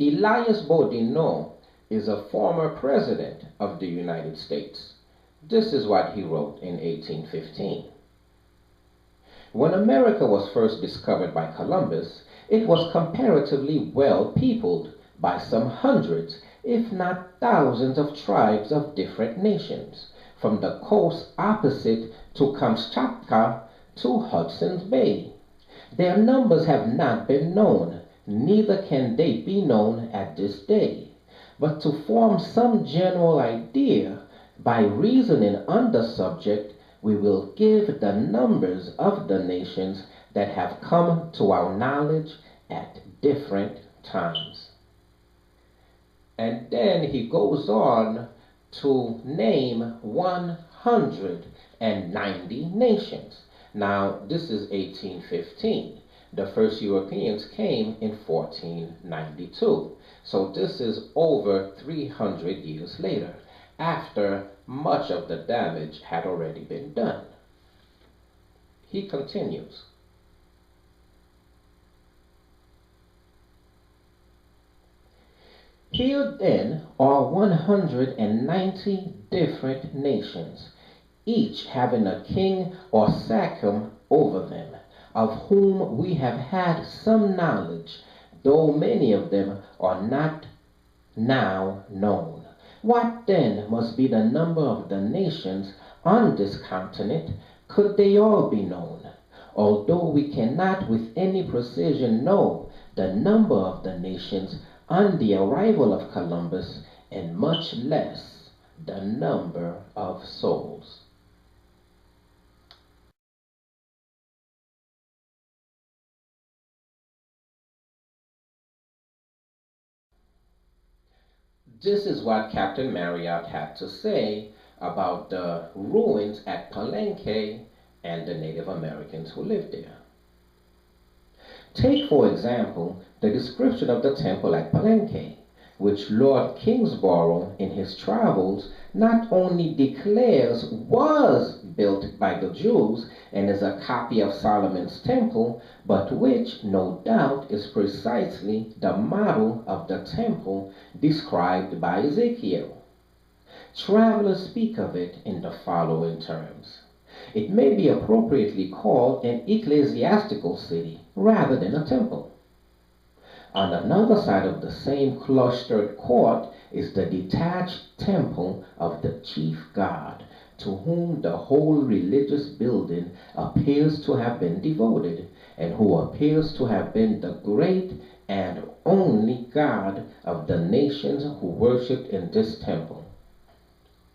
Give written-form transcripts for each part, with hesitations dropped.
Elias Boudinot is a former president of the United States. This is what he wrote in 1815. When America was first discovered by Columbus, it was comparatively well peopled by some hundreds, if not thousands of tribes of different nations, from the coast opposite to Kamchatka to Hudson's Bay. Their numbers have not been known, neither can they be known at this day. But to form some general idea, by reasoning on the subject, we will give the numbers of the nations that have come to our knowledge at different times. And then he goes on to name 190 nations. Now, this is 1815. The first Europeans came in 1492. So this is over 300 years later, after much of the damage had already been done. He continues. Here then are 190 different nations, each having a king or sachem over them, of whom we have had some knowledge, though many of them are not now known. What then must be the number of the nations on this continent, could they all be known? Although we cannot with any precision know the number of the nations on the arrival of Columbus, and much less the number of souls. This is what Captain Marryat had to say about the ruins at Palenque and the Native Americans who lived there. Take, for example, the description of the temple at Palenque, which Lord Kingsborough in his travels not only declares was built by the Jews and is a copy of Solomon's temple, but which, no doubt, is precisely the model of the temple described by Ezekiel. Travelers speak of it in the following terms. It may be appropriately called an ecclesiastical city rather than a temple. On another side of the same clustered court is the detached temple of the chief god, to whom the whole religious building appears to have been devoted, and who appears to have been the great and only God of the nations who worshipped in this temple.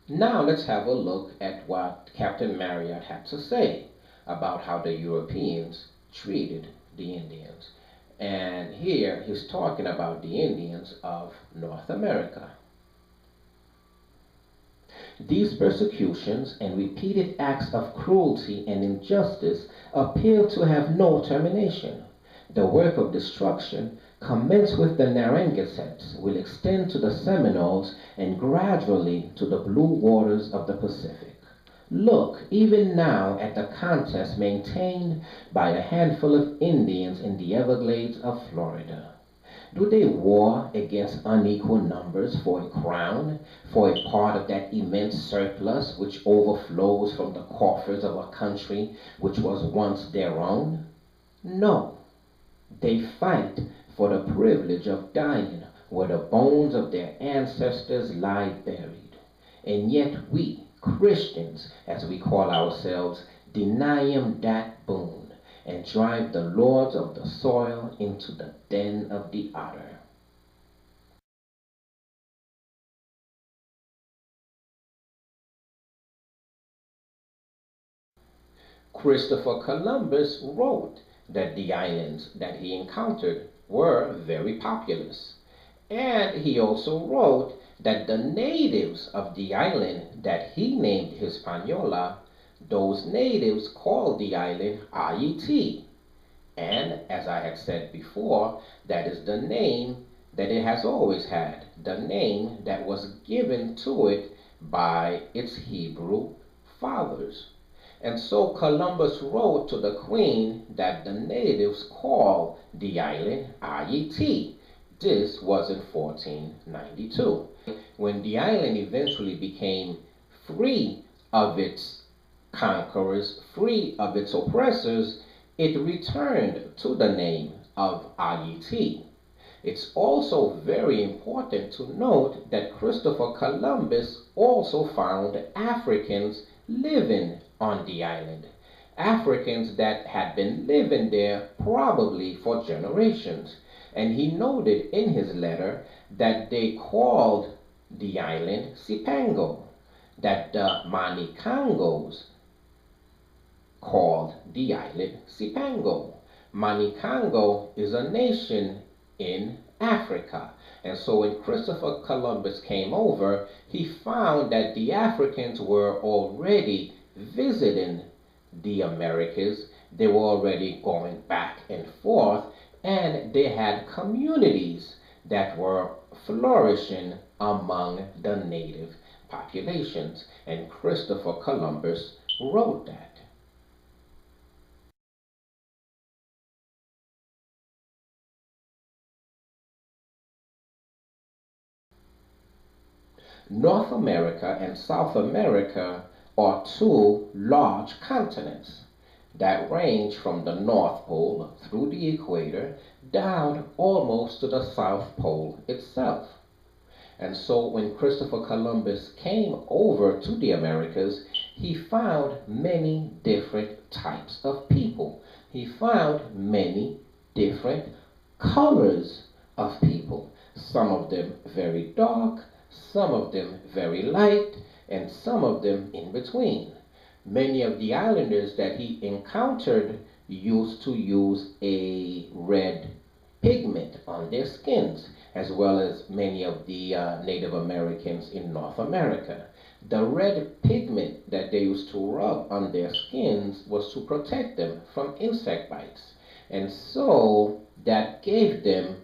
Now let's have a look at what Captain Marryat had to say about how the Europeans treated the Indians. And here he's talking about the Indians of North America. These persecutions and repeated acts of cruelty and injustice appear to have no termination. The work of destruction, commenced with the Narragansetts, will extend to the Seminoles and gradually to the blue waters of the Pacific. Look even now at the contest maintained by a handful of Indians in the Everglades of Florida. Do they war against unequal numbers for a crown, for a part of that immense surplus which overflows from the coffers of a country which was once their own? No. They fight for the privilege of dying where the bones of their ancestors lie buried. And yet we, Christians, as we call ourselves, deny them that boon and drive the lords of the soil into the den of the otter. Christopher Columbus wrote that the islands that he encountered were very populous. And he also wrote that the natives of the island that he named Hispaniola, those natives called the island Haiti. And as I had said before, that is the name that it has always had, the name that was given to it by its Hebrew fathers. And so Columbus wrote to the queen that the natives call the island Haiti, This was in 1492, when the island eventually became free of its conquerors, free of its oppressors. It returned to the name of Haiti. It's also very important to note that Christopher Columbus also found Africans living on the island. Africans that had been living there probably for generations. And he noted in his letter that they called the island Cipango, that the Manicangos called the island Cipango. Manicango is a nation in Africa. And so when Christopher Columbus came over, he found that the Africans were already visiting the Americas. They were already going back and forth, and they had communities that were flourishing among the native populations. And Christopher Columbus wrote that. North America and South America are two large continents that range from the North Pole through the equator down almost to the South Pole itself. And so when Christopher Columbus came over to the Americas, he found many different types of people. He found many different colors of people. Some of them very dark, some of them very light, and some of them in between. Many of the islanders that he encountered used to use a red pigment on their skins, as well as many of the Native Americans in North America. The red pigment that they used to rub on their skins was to protect them from insect bites. And so that gave them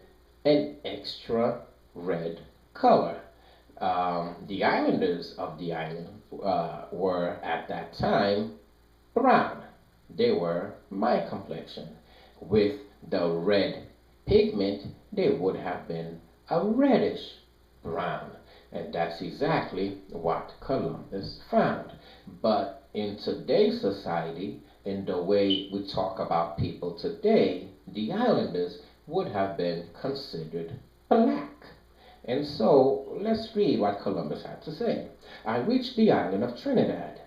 an extra red color. The islanders of the island were at that time brown. They were my complexion. With the red pigment, they would have been a reddish brown. And that's exactly what Columbus found. But in today's society, in the way we talk about people today, the islanders would have been considered black. And so let's read what Columbus had to say. I reached the island of Trinidad.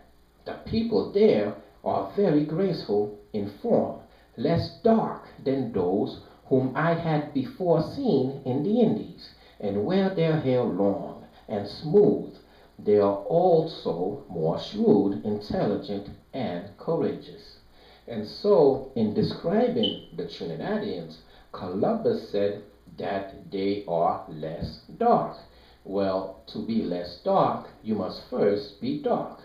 The people there are very graceful in form, less dark than those whom I had before seen in the Indies, and wear their hair long and smooth. They are also more shrewd, intelligent, and courageous. And so, in describing the Trinidadians, Columbus said that they are less dark. Well, to be less dark, you must first be dark.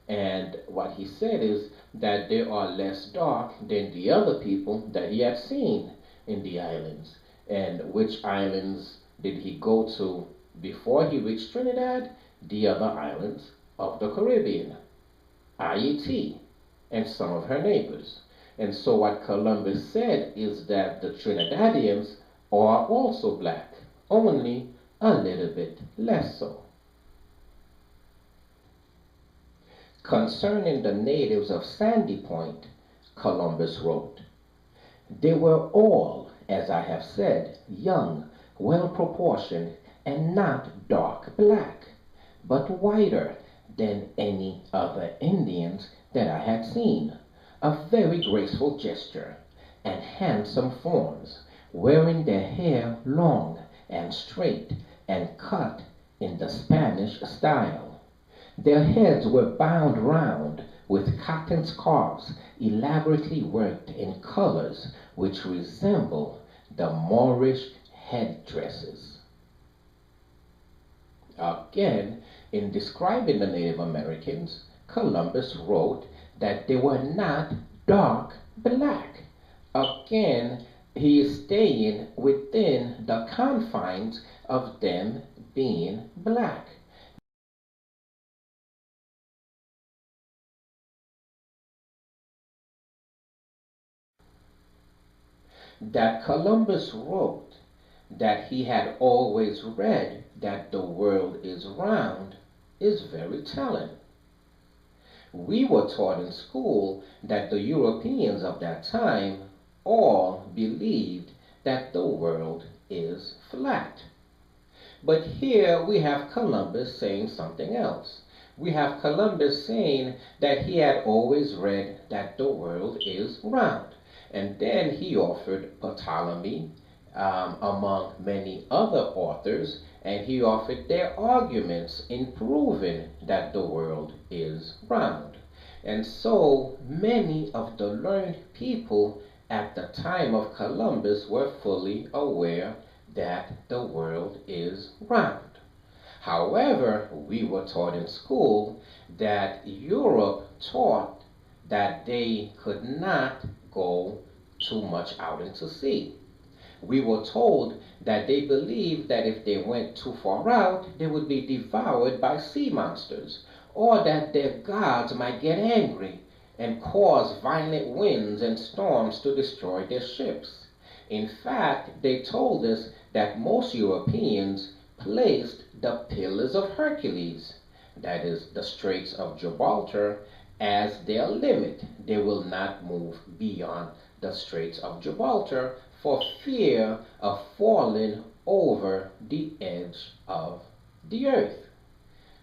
And what he said is that they are less dark than the other people that he had seen in the islands. And which islands did he go to before he reached Trinidad? The other islands of the Caribbean, Haiti, and some of her neighbors. And so what Columbus said is that the Trinidadians are also black, only a little bit less so. Concerning the natives of Sandy Point, Columbus wrote, they were all, as I have said, young, well proportioned, and not dark black, but whiter than any other Indians that I had seen, of very graceful gesture, and handsome forms, wearing their hair long and straight, and cut in the Spanish style. Their heads were bound round with cotton scarves elaborately worked in colors which resemble the Moorish headdresses. Again, in describing the Native Americans, Columbus wrote that they were not dark black. Again, he is staying within the confines of them being black. That Columbus wrote that he had always read that the world is round is very telling. We were taught in school that the Europeans of that time all believed that the world is flat. But here we have Columbus saying something else. We have Columbus saying that he had always read that the world is round. And then he offered Ptolemy, among many other authors, and he offered their arguments in proving that the world is round. And so many of the learned people at the time of Columbus were fully aware that the world is round. However, we were taught in school that Europe taught that they could not go too much out into sea. We were told that they believed that if they went too far out, they would be devoured by sea monsters, or that their gods might get angry and cause violent winds and storms to destroy their ships. In fact, they told us that most Europeans placed the Pillars of Hercules, that is, the Straits of Gibraltar, as their limit. They will not move beyond the Straits of Gibraltar for fear of falling over the edge of the earth.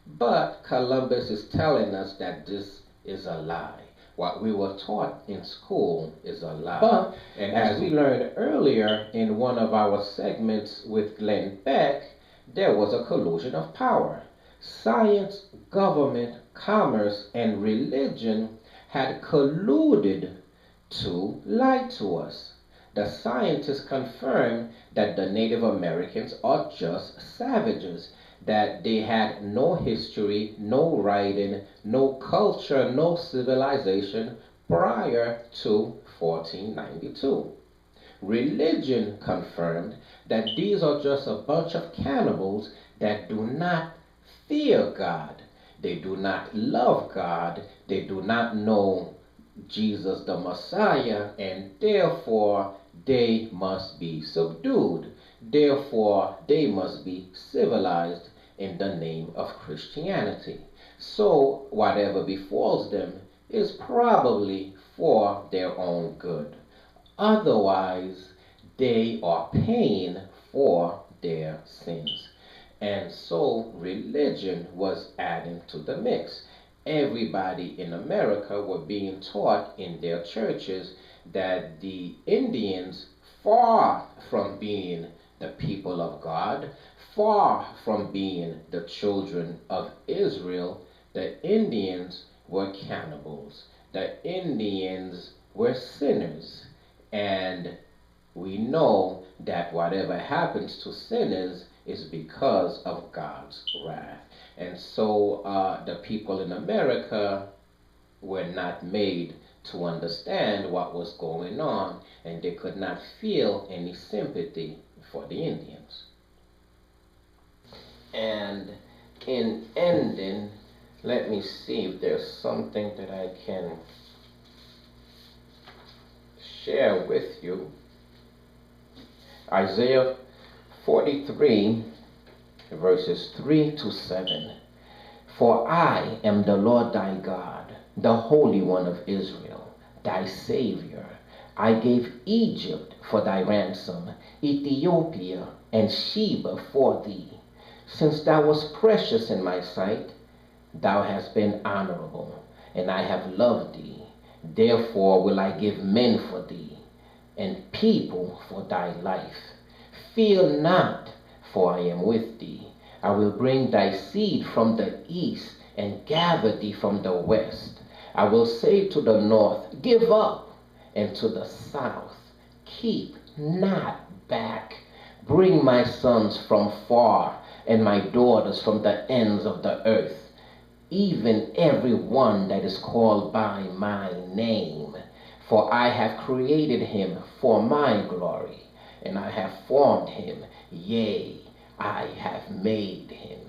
But Columbus is telling us that this is a lie. What we were taught in school is a lie. But, and as we learned earlier in one of our segments with Glenn Beck, there was a collusion of power. Science, government, commerce, and religion had colluded to lie to us. The scientists confirmed that the Native Americans are just savages, that they had no history, no writing, no culture, no civilization prior to 1492. Religion confirmed that these are just a bunch of cannibals that do not fear God. They do not love God. They do not know Jesus the Messiah, and therefore they must be subdued. Therefore, they must be civilized in the name of Christianity. So, whatever befalls them is probably for their own good. Otherwise, they are paying for their sins. And so, religion was adding to the mix. Everybody in America were being taught in their churches that the Indians, far from being the people of God, far from being the children of Israel, the Indians were cannibals. The Indians were sinners. And we know that whatever happens to sinners is because of God's wrath. And so the people in America were not made to understand what was going on, and they could not feel any sympathy for the Indians. And in ending, let me see if there's something that I can share with you. Isaiah 43, verses 3 to 7. For I am the Lord thy God, the Holy One of Israel, thy Savior. I gave Egypt for thy ransom, Ethiopia and Sheba for thee. Since thou wast precious in my sight, thou hast been honorable, and I have loved thee. Therefore will I give men for thee, and people for thy life. Fear not, for I am with thee. I will bring thy seed from the east, and gather thee from the west. I will say to the north, give up, and to the south, keep not back. Bring my sons from far, and my daughters from the ends of the earth, even every one that is called by my name. For I have created him for my glory, and I have formed him, yea, I have made him.